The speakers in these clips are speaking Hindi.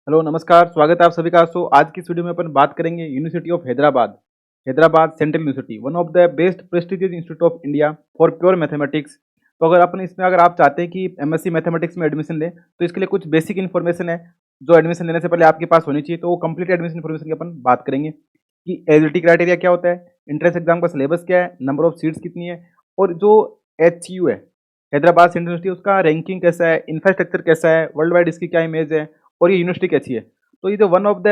हेलो नमस्कार, स्वागत है आप सभी का। आज की इस वीडियो में अपन बात करेंगे university of Hyderabad. Hyderabad central university, one of the best prestigious institute of India for pure mathematics. तो अगर अपन इसमें अगर आप चाहते हैं कि एमएससी मैथमेटिक्स में एडमिशन लें, तो इसके लिए कुछ बेसिक इन्फॉर्मेशन है जो एडमिशन लेने से पहले आपके पास होनी चाहिए। तो वो कंप्लीट एडमिशन इन्फॉर्मेशन की अपन बात करेंगे कि एलिजिबिलिटी क्राइटेरिया क्या होता है, एंट्रेंस एग्जाम का सिलेबस क्या है, नंबर ऑफ सीट्स कितनी है, और जो HU है हैदराबाद सेंट्रल यूनिवर्सिटी, उसका रैंकिंग कैसा है, इंफ्रास्ट्रक्चर कैसा है, वर्ल्ड वाइड इसकी क्या इमेज है, और ये यूनिवर्सिटी कैसी है। तो ये जो one of the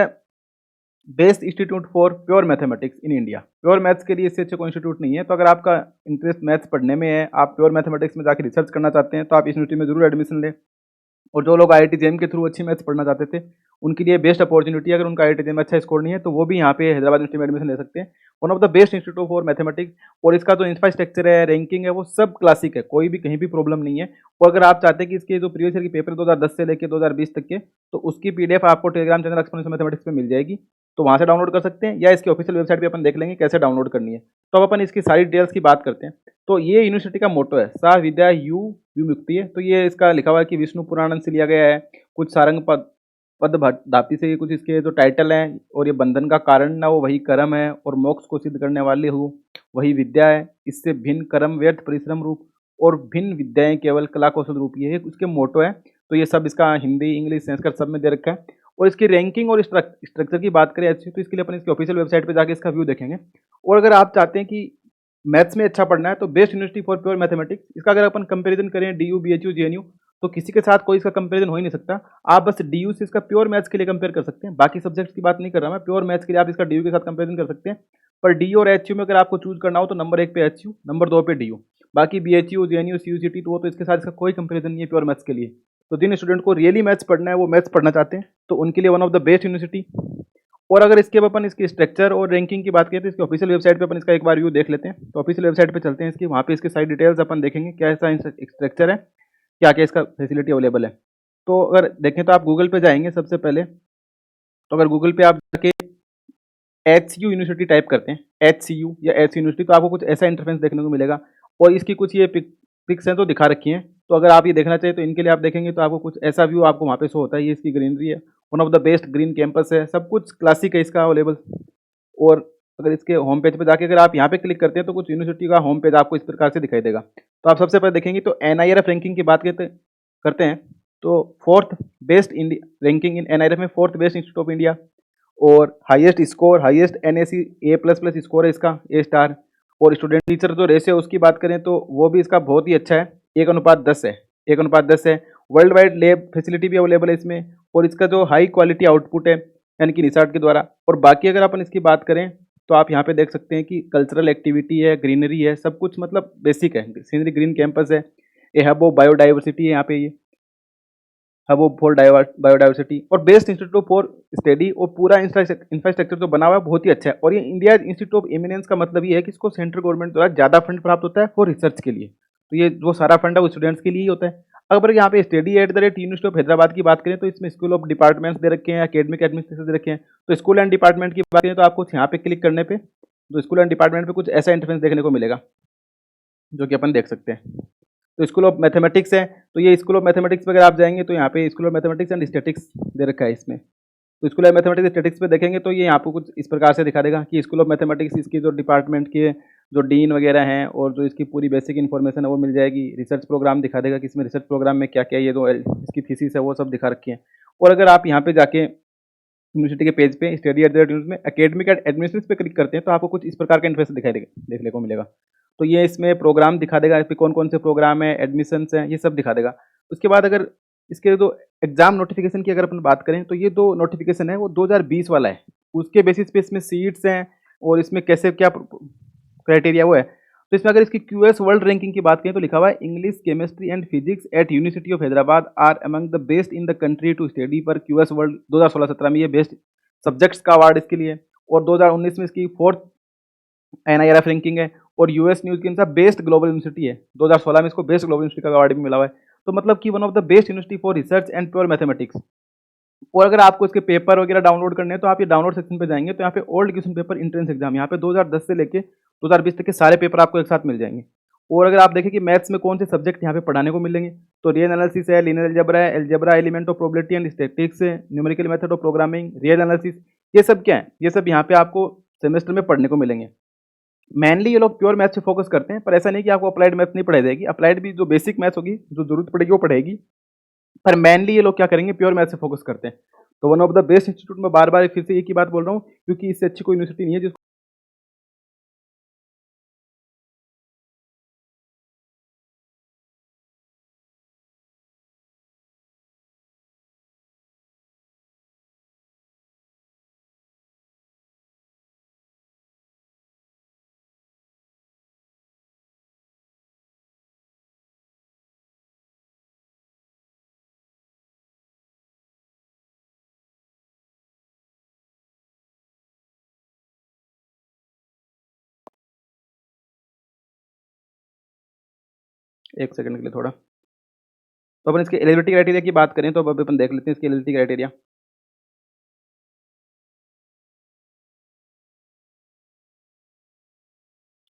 best institute for pure mathematics in India, pure maths के लिए इससे अच्छे कोई इंस्टीट्यूट नहीं है। तो अगर आपका इंटरेस्ट मैथ्स पढ़ने में है, आप प्योर मैथमेटिक्स में जाकर रिसर्च करना चाहते हैं, तो आप इस यूनिवर्सिटी में जरूर एडमिशन लें। और जो लोग IIT जेम के थ्रू अच्छी मैथ्स पढ़ना चाहते थे, उनके लिए बेस्ट अपॉर्चुनिटी है। अगर उनका IIT जेम में अच्छा स्कोर नहीं है, तो वो भी यहाँ पे हैदराबाद यूनिवर्सिटी में एडमिशन ले सकते हैं। One of the best institute for mathematics, और इसका जो इंफ्रास्ट्रक्चर है, रैंकिंग है, वो सब क्लासिक है, कोई भी कहीं भी प्रॉब्लम नहीं है। और अगर आप चाहते हैं कि इसके जो प्रीवियस ईयर के पेपर 2010 से लेकर 2020 तक के, तो उसकी PDF आपको टेलीग्राम चैनल एक्सपोनेंशियल मैथमेटिक्स पे मिल जाएगी। तो वहाँ से डाउनलोड कर सकते हैं, या इसकी ऑफिशियल वेबसाइट पे अपन देख लेंगे कैसे डाउनलोड करनी है। तो अब अपन इसकी सारी डिटेल्स की बात करते हैं। तो ये यूनिवर्सिटी का मोटो है, सा विद्या यू विमुक्ति है। तो ये इसका लिखा हुआ है कि विष्णु पुराण से लिया गया है, कुछ सारंग पद पद धापी से, कुछ इसके जो टाइटल हैं। और ये बंधन का कारण ना वो वही कर्म है, और मोक्ष को सिद्ध करने वाले हो वही विद्या है। इससे भिन्न कर्म व्यर्थ परिश्रम रूप, और भिन्न विद्याएं केवल कला कौशल रूप। ये उसके मोटो है। तो ये सब इसका हिंदी, इंग्लिश, संस्कृत सब में दे रखा है। और इसकी रैंकिंग और स्ट्रक्चर की बात करें अच्छी, तो इसके लिए अपन इसकी ऑफिशियल वेबसाइट पे जाके इसका व्यू देखेंगे। और अगर आप चाहते हैं कि मैथ्स में अच्छा पढ़ना है, तो best university for pure mathematics, इसका अगर अपन कंपैरिजन करें DU, BHU, JNU, तो किसी के साथ कोई इसका कंपैरिजन हो ही नहीं सकता। आप बस DU से इसका प्योर मैथ्स के लिए कंपेयर कर सकते हैं, बाकी सब्जेक्ट्स की बात नहीं कर रहा मैं। प्योर मैथ्स के लिए आप इसका DU के साथ कंपैरिजन कर सकते हैं। पर DU और HU में अगर आपको चूज करना हो, तो नंबर 1 पे HU, नंबर 2 पे DU। बाकी BHU, JNU, CUCT, तो वो तो इसके साथ इसका कोई कंपैरिजन नहीं है प्योर मैथ्स के लिए। तो जिन स्टूडेंट को रियली मैथ्स पढ़ना है, वो मैथ्स पढ़ना चाहते हैं, तो उनके लिए one of the best university. और अगर इसके अब अपन इसकी स्ट्रक्चर और रैंकिंग की बात करें, तो इसकी ऑफिशियल वेबसाइट पे अपन इसका एक बार व्यू देख लेते हैं। तो ऑफिशियल वेबसाइट पे चलते हैं इसकी, वहाँ पे इसकी सारी डिटेल्स अपन देखेंगे, क्या ऐसा स्ट्रक्चर है, क्या क्या इसका फैसिलिटी अवेलेबल है। तो अगर देखें, तो आप गूगल पे जाएंगे सबसे पहले। तो अगर गूगल पे आप जाके HU यूनिवर्सिटी टाइप करते हैं, HCU या HU यूनिवर्सिटी, तो आपको कुछ ऐसा इंटरफेस देखने को मिलेगा। और इसकी कुछ ये पिक्स हैं तो दिखा रखी हैं। तो अगर आप ये देखना चाहिए, तो इनके लिए आप देखेंगे तो आपको कुछ ऐसा व्यू आपको वहाँ पे शो होता है। ये इसकी ग्रीनरी है, one of the best green campus है, सब कुछ क्लासिक है इसका अवेलेबल। और अगर इसके होम पेज पे जाके अगर आप यहाँ पे क्लिक करते हैं, तो कुछ यूनिवर्सिटी का होम पेज आपको इस प्रकार से दिखाई देगा। तो आप सबसे पहले देखेंगे, तो NIRF रैंकिंग की बात करते हैं, तो fourth best India ranking in NIRF में, fourth best institute of India. और highest score, highest NAC A++ score है इसका, A स्टार। और स्टूडेंट टीचर जो रेशियो उसकी बात करें, तो वो भी इसका बहुत ही अच्छा है, 1:10 है, 1:10 है। वर्ल्ड वाइड लैब फैसिलिटी भी अवेलेबल है इसमें। और इसका जो हाई क्वालिटी आउटपुट है, यानी कि रिसर्च के द्वारा। और बाकी अगर अपन इसकी बात करें, तो आप यहाँ पे देख सकते हैं कि कल्चरल एक्टिविटी है, ग्रीनरी है, सब कुछ मतलब बेसिक है। सीनरी ग्रीन कैंपस है, ये हब ऑफ बायोडाइवर्सिटी है यहाँ पे, ये हब ऑफ फॉर बायोडाइवर्सिटी, और बेस्ट इंस्टीट्यूट फॉर स्टडी। और पूरा इंफ्रास्ट्रक्चर जो बना हुआ है बहुत ही अच्छा है। और ये इंडिया इंस्टीट्यूट ऑफ एमिनेंस का मतलब ये है कि इसको सेंट्रल गवर्नमेंट द्वारा ज़्यादा फंड प्राप्त होता है फॉर रिसर्च के लिए। तो ये जो सारा फंड है वो स्टूडेंट्स के लिए ही होता है। अगर यहाँ पे study at the rate university of Hyderabad की बात करें, तो इसमें स्कूल ऑफ डिपार्टमेंट्स दे रखे हैं, एकेडमिक एडमिनिस्ट्रेशन दे रखे हैं। तो स्कूल एंड डिपार्टमेंट की बात करें, तो आपको यहाँ पे क्लिक करने पे, तो स्कूल एंड डिपार्टमेंट पे कुछ ऐसा इंटरफेस देखने को मिलेगा, जो कि अपन देख सकते हैं। तो स्कूल ऑफ मैथमेटिक्स है, तो ये स्कूल ऑफ मैथमेटिक्स पे अगर आप जाएंगे, तो यहाँ पे school of mathematics and statics दे रखा है इसमें। तो स्कूल ऑफ मैथमेटिक्स स्टैटिक्स पे देखेंगे, तो ये आपको कुछ इस प्रकार से दिखा देगा कि स्कूल ऑफ मैथमेटिक्स, इसकी जो डिपार्टमेंट के जो डीन वगैरह हैं, और जो इसकी पूरी बेसिक इन्फॉर्मेशन है वो मिल जाएगी। रिसर्च प्रोग्राम दिखा देगा कि इसमें रिसर्च प्रोग्राम में क्या क्या, ये जो इसकी थीसिस है वो सब दिखा रखी है। और अगर आप यहाँ पे जाके यूनिवर्सिटी के पेज पे स्टडी एट द रेट में एकेडमिक एंड एडमिनिस्ट्रेशन पे क्लिक करते हैं, तो आपको कुछ इस प्रकार का इंटरफेस दिखाई देगा, देखने को मिलेगा। तो ये इसमें प्रोग्राम दिखा देगा, इस पे कौन कौन से प्रोग्राम है, एडमिशन्स हैं, ये सब दिखा देगा। उसके बाद अगर इसके जो एग्जाम नोटिफिकेशन की अगर अपन बात करें, तो ये जो नोटिफिकेशन है वो 2020 वाला है। उसके बेसिस पे इसमें सीट्स हैं, और इसमें कैसे क्या क्राइटेरिया वो है। तो इसमें अगर इसकी QS वर्ल्ड रैंकिंग की बात करें, तो लिखा हुआ है English, chemistry and physics at university of Hyderabad are among the best in the country to study. पर QS वर्ल्ड 2016-17 में ये बेस्ट सब्जेक्ट्स का अवार्ड इसके लिए। और 2019 में इसकी फोर्थ NIRF रैंकिंग है। और US न्यूज़ के अनुसार बेस्ट ग्लोबल यूनिवर्सिटी है, 2016 में इसको बेस्ट ग्लोबल यूनिवर्सिटी का अवार्ड भी मिला हुआ है। तो मतलब कि one of the best university for research and pure mathematics. और अगर आपको इसके पेपर वगैरह डाउनलोड करने हैं, तो आप ये डाउनलोड सेक्शन पे जाएंगे, तो यहाँ पे old question paper entrance exam, यहाँ पे 2010 से लेके 2020 तक के सारे पेपर आपको एक साथ मिल जाएंगे। और अगर आप देखें कि मैथ्स में कौन से सब्जेक्ट यहाँ पे पढ़ाने को मिलेंगे, तो रियल एनालिसिस है, लीनियर अलजेब्रा है, algebra element of probability and statistics है, numerical method of programming, real analysis, ये सब क्या है, ये सब यहाँ पे आपको सेमेस्टर में पढ़ने को मिलेंगे। मेनली ये लोग प्योर मैथ्स पे फोकस करते हैं, पर ऐसा नहीं कि आपको अप्लाइड मैथ्स नहीं पढ़ाई जाएगी, अप्लाइड भी जो बेसिक मैथ्स होगी, जो जरूरत पड़ेगी वो पढ़ेगी, पर मेनली ये लोग क्या करेंगे, प्योर मैथ्स पे फोकस करते हैं। तो one of the best institute में बार बार फिर से एक ही बात बोल रहा हूँ, क्योंकि इससे अच्छी कोई यूनिवर्सिटी नहीं है जिसको एक सेकंड के लिए थोड़ा, तो अपन इसके एलिजिबिलिटी क्राइटेरिया की बात करें तो अब अपन देख लेते हैं इसके एलिजिबिलिटी क्राइटेरिया।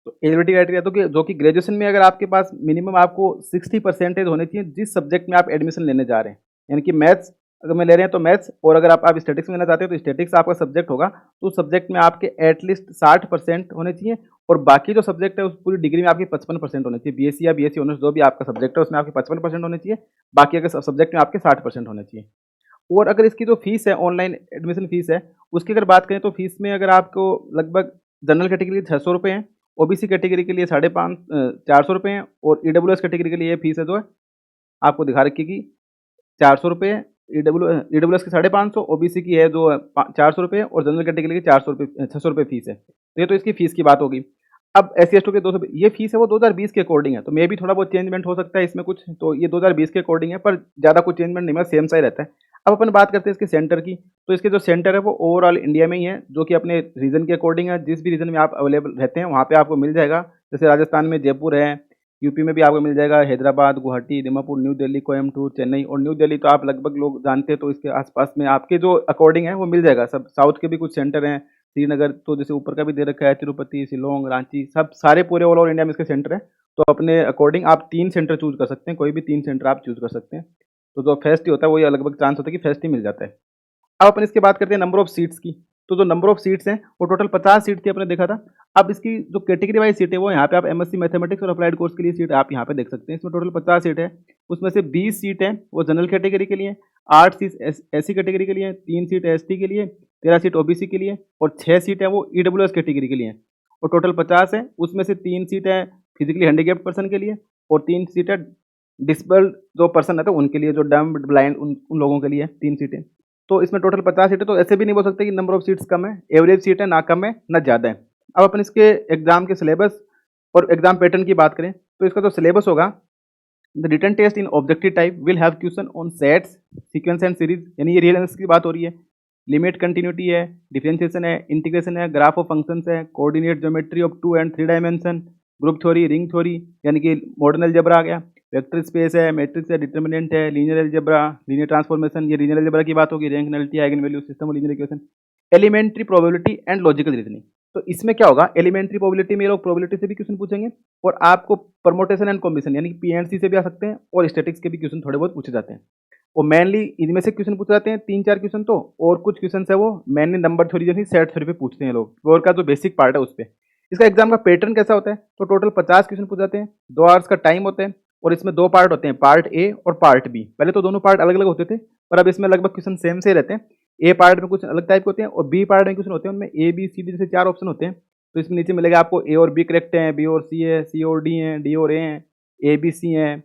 तो एलिजिबिलिटी क्राइटेरिया तो कि जो कि ग्रेजुएशन में अगर आपके पास मिनिमम आपको 60% होनी चाहिए जिस सब्जेक्ट में आप एडमिशन लेने जा रहे हैं, यानी कि मैथ्स अगर मैं ले रहे हैं तो मैथ्स, और अगर आप स्टैटिक्स में लेना चाहते हैं तो स्टैटिक्स आपका सब्जेक्ट होगा, तो उस सब्जेक्ट में आपके एटलीस्ट 60% होने चाहिए, और बाकी जो सब्जेक्ट है उस पूरी डिग्री में आपके 55% होने चाहिए, बीएससी या बीएससी ऑनर्स जो भी आपका सब्जेक्ट है उसमें आपके 55% होने चाहिए, बाकी अगर सब्जेक्ट में आपके 60% होने चाहिए। और अगर इसकी जो फीस है, ऑनलाइन एडमिशन फीस है, उसकी अगर बात करें तो फीस में अगर आपको लगभग जनरल कैटेगरी के 600 रुपये हैं, ओबीसी कैटेगरी के लिए 450 रुपये हैं, और ईडब्ल्यूएस कैटेगरी के लिए ये फीस है जो है आपको दिखा रखी कि 400 रुपये, ईडब्ल्यूएस की 550, ओबीसी की है जो 400 रुपये, और जनरल कैटेगरी की 400 रुपये 600 रुपये फीस है। तो ये तो इसकी फीस की बात होगी। अब एस सी एस टी के 200, ये फीस है वो 2020 के अकॉर्डिंग है, तो मे भी थोड़ा बहुत चेंजमेंट हो सकता है इसमें कुछ, तो ये 2020 के अकॉर्डिंग है, पर ज़्यादा कुछ चेंजमेंट नहीं है, सेम सा ही रहता है। अब अपन बात करते हैं इसके सेंटर की, तो इसके जो सेंटर है वो ओवरऑल इंडिया में ही है, जो कि अपने रीजन के अकॉर्डिंग है, जिस भी रीजन में आप अवेलेबल रहते हैं वहाँ पे आपको मिल जाएगा। जैसे राजस्थान में जयपुर है, यूपी में भी आपको मिल जाएगा हैदराबाद, गुवाहाटी, दिमापुर, न्यू दिल्ली, कोयम्बटूर, चेन्नई, और न्यू दिल्ली तो आप लगभग लोग जानते हैं, तो इसके आसपास में आपके जो अकॉर्डिंग है वो मिल जाएगा सब। साउथ के भी कुछ सेंटर हैं, श्रीनगर, तो जैसे ऊपर का भी दे रखा है, तिरुपति, शिलोंग, रांची, सब सारे पूरे ऑल ओवर इंडिया में इसके सेंटर है। तो अपने अकॉर्डिंग आप 3 सेंटर चूज कर सकते हैं, कोई भी 3 सेंटर आप चूज कर सकते हैं। तो जो फर्स्ट ही होता है वही लगभग चांस होता है कि फर्स्ट ही मिल जाता है। अब अपन इसके बात करते हैं नंबर ऑफ सीट्स की। तो जो नंबर ऑफ सीट्स हैं वो टोटल 50 सीट थी, अपने देखा था। अब इसकी जो कैटेगरी वाइज सीट है वो यहाँ पे आप एमएससी मैथमेटिक्स और अप्लाइड कोर्स के लिए सीट आप यहाँ पे देख सकते हैं। इसमें टोटल 50 सीट है, उसमें से 20 सीट है वो जनरल कैटेगरी के लिए, 8 सीट एससी कैटेगरी के लिए, 3 सीट एसटी के लिए, 13 सीट ओबीसी के लिए, और 6 सीट है वो ईडब्ल्यूएस कैटेगरी के लिए। और टोटल 50 है, उसमें से 3 सीट है फिजिकली हैंडीकेप्ड पर्सन के लिए, और 3 सीट है डिसेबल्ड जो पर्सन है तो उनके लिए, जो डम्ब ब्लाइंड उन लोगों के लिए 3 सीटें। तो इसमें टोटल 50 सीटें, तो ऐसे भी नहीं बोल सकते कि नंबर ऑफ सीट्स कम है, एवरेज सीट है, ना कम है ना ज़्यादा है। अब अपन इसके एग्जाम के सिलेबस और एग्जाम पैटर्न की बात करें तो इसका जो सिलेबस होगा, the written test in objective type will have question on sets, sequence and series, यानी ये रियल एनालिसिस की बात हो रही है, लिमिट कंटिन्यूटी है, डिफरेंशिएशन है, इंटीग्रेशन है, ग्राफ ऑफ फंक्शंस है, coordinate geometry of 2 and 3 dimension, group theory, ring theory, यानी कि मॉडर्न अलजेब्रा आ गया, वेक्टर स्पेस है, मैट्रिक्स है, डिटर्मिनेंट है, लीनियर अलजेब्रा, लीनियर ट्रांसफॉर्मेशन, ये लीनियर अलजेब्रा की बात होगी, rank nullity, eigenvalue, system और linear equation, elementary probability and logical reasoning. तो इसमें क्या होगा, एलिमेंट्री प्रोबेबिलिटी में ये लोग प्रोबेबिलिटी से भी क्वेश्चन पूछेंगे, और आपको परमोटेशन एंड कॉम्बिनेशन यानी कि पीएनसी से भी आ सकते हैं, और स्टैटिक्स के भी क्वेश्चन थोड़े बहुत पूछे जाते हैं। और मेनली इनमें से क्वेश्चन पूछे जाते हैं 3-4 क्वेश्चन तो, और कुछ क्वेश्चन है वो मेनली नंबर थ्योरी यानी सेट थ्योरी पे पूछते हैं लोग, और का जो बेसिक पार्ट है उस पर। इसका एग्जाम का पैटर्न कैसा होता है, तो टोटल 50 क्वेश्चन पूछ जाते हैं, 2 आवर्स का टाइम होता है, और इसमें 2 पार्ट होते हैं, पार्ट ए और पार्ट बी। पहले तो दोनों पार्ट अलग अलग होते थे, पर अब इसमें लगभग क्वेश्चन सेम से रहते हैं। ए पार्ट में कुछ अलग टाइप के होते हैं, और बी पार्ट में क्वेश्चन होते हैं, उनमें ए बी सी डी जैसे 4 ऑप्शन होते हैं। तो इसमें नीचे मिलेगा आपको ए और बी करेक्ट हैं, बी और सी है, सी और डी हैं, डी और ए हैं, ए बी सी हैं,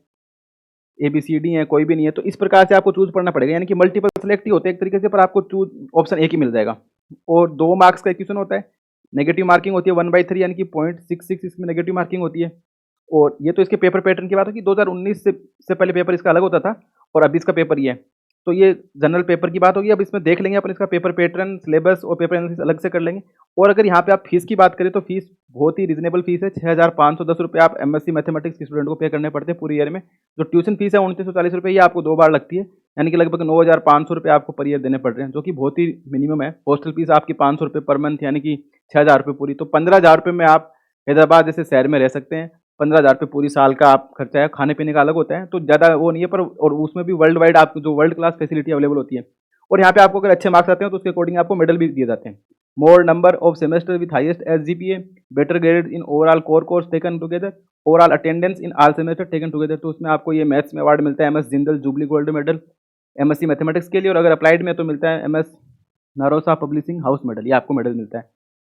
ए बी सी डी है, कोई भी नहीं है। तो इस प्रकार से आपको चूज पढ़ना पड़ेगा, यानी कि मल्टीपल सेलेक्ट ही होते हैं एक तरीके से, पर आपको चूज ऑप्शन एक ही मिल जाएगा। और 2 मार्क्स का क्वेश्चन होता है, नेगेटिव मार्किंग होती है 1/3 यानी कि 0.66 इसमें नेगेटिव मार्किंग होती है। और ये तो इसके पेपर पैटर्न की बात है कि 2019 से पहले पेपर इसका अलग होता था, और अभी इसका पेपर ये है। तो ये जनरल पेपर की बात होगी। अब इसमें देख लेंगे अपन इसका पेपर पैटर्न, सिलेबस और पेपर एनालिसिस अलग से कर लेंगे। और अगर यहाँ पे आप फीस की बात करें तो फीस बहुत ही रीजनेबल फीस है, 6,510 रुपये आप एमएससी मैथमेटिक्स के स्टूडेंट को पे करने पड़ते हैं पूरी ईयर में। जो ट्यूशन फीस है 2940 रुपये, ये आपको 2 बार लगती है, यानी कि लगभग 9,500 रुपये आपको पर ईयर देने पड़ रहे हैं, जो कि बहुत ही मिनिमम है। हॉस्टल फीस आपकी 500 रुपये पर मंथ, यानी कि 6,000 रुपये पूरी। तो 15,000 रुपये में आप हैदराबाद जैसे शहर में रह सकते हैं, 15,000 पूरी साल का आप खर्चा है, खाने पीने का अलग होता है, तो ज़्यादा वो नहीं है, पर और उसमें भी वर्ल्ड वाइड आपको जो वर्ल्ड क्लास फैसिलिटी अवेलेबल होती है। और यहाँ पे आपको अगर अच्छे मार्क्स आते हैं तो उसके अकॉर्डिंग आपको मेडल भी दिए जाते हैं। मोर number of semester with highest SGPA, better grade in overall core course taken together, overall attendance in all semester taken together, तो उसमें आपको ये मैथ्स में अवार्ड मिलता है, MS Jindal jubilee gold medal MSc mathematics के लिए, और अगर अप्लाइड में तो मिलता है एमएस नारोसा पब्लिशिंग हाउस मेडल, ये आपको मेडल मिलता है।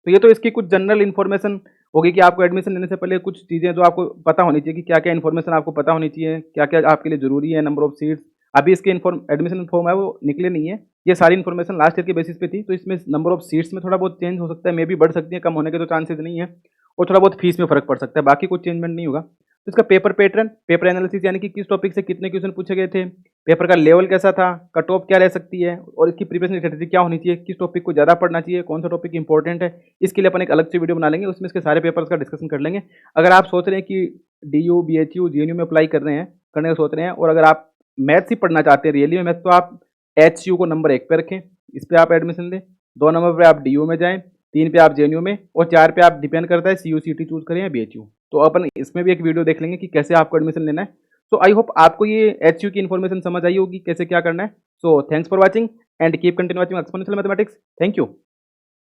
तो ये तो इसकी कुछ जनरल इन्फॉर्मेशन होगी कि आपको एडमिशन लेने से पहले कुछ चीज़ें जो आपको पता होनी चाहिए कि क्या क्या इन्फॉर्मेशन आपको पता होनी चाहिए, क्या क्या आपके लिए ज़रूरी है, नंबर ऑफ सीट्स। अभी इसके एडमिशन फॉर्म है वो निकले नहीं है, ये सारी इन्फॉर्मेशन लास्ट ईयर के बेसिस पे थी, तो इसमें नंबर ऑफ सीट्स में थोड़ा बहुत चेंज हो सकता है, मे भी बढ़ सकती है, कम होने के तो चांसेस नहीं है, और थोड़ा बहुत फीस में फ़र्क पड़ सकता है, बाकी कुछ चेंजमेंट नहीं होगा। तो इसका पेपर पैटर्न, पेपर एनालिसिस यानी कि किस टॉपिक से कितने क्वेश्चन पूछे गए थे, पेपर का लेवल कैसा था, कट ऑफ क्या रह सकती है, और इसकी प्रिपरेशन स्ट्रेटेजी क्या होनी चाहिए, किस टॉपिक को ज़्यादा पढ़ना चाहिए, कौन सा टॉपिक इंपॉर्टेंट है, इसके लिए अपन एक अलग से वीडियो बना लेंगे, उसमें इसके सारे पेपर्स का डिस्कशन कर लेंगे। अगर आप सोच रहे हैं कि DU, BHU, JNU में अप्लाई कर रहे हैं, करने का सोच रहे हैं, और अगर आप मैथ्स ही पढ़ना चाहते हैं रियली में मैथ्स, तो आप HU को नंबर 1 पे रखें, इस पर आप एडमिशन लें। 2 नंबर पर आप DU में जाएँ, 3 पे आप JNU में, और 4 पे आप डिपेंड करता है CU, CT चूज़ करें या BHU। तो अपन इसमें भी एक वीडियो देख लेंगे कि कैसे आपको एडमिशन लेना है। सो आई होप आपको ये HU की इन्फॉर्मेशन समझ आई होगी कैसे क्या करना है। So thanks for watching and keep continue watching exponential mathematics. Thank you.